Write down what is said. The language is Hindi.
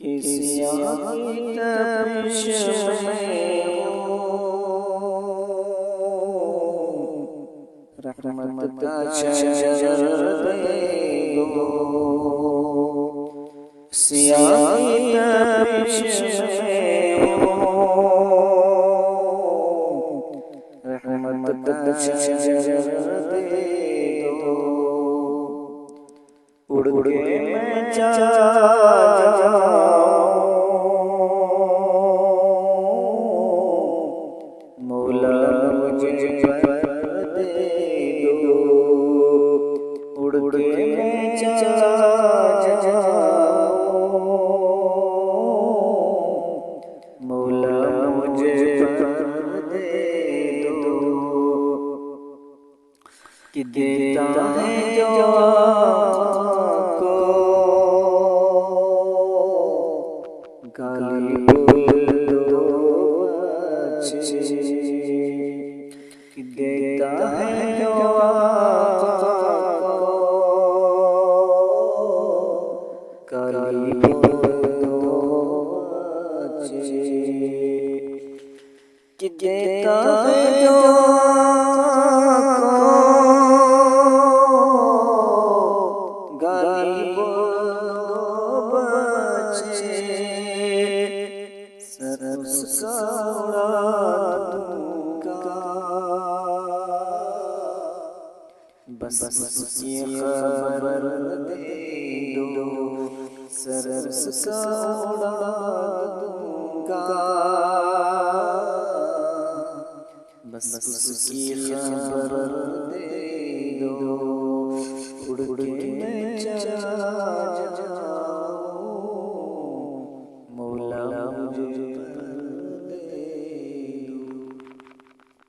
किसी की तपिश में हो रहमत का शजर दे दो। सियाह की तपिश में हो रहमत का शजर दे दो। उड़ के मैं चला जाऊं मौला मुझे पर दे दो। उड़ के मैं चला जाऊं मौला मुझे पर दे दो। कि देता है जो गाली बोल दो अच्छे कि देता है जो गाली बोल दो अच्छे कि देता है जो गाली बोल दो बच्चे सर उसका उड़ा दूंगा। बस उसकी खबर दे दो सर उसका उड़ा दूंगा। बस उसकी खबर दे दो। उड़ के मैं चला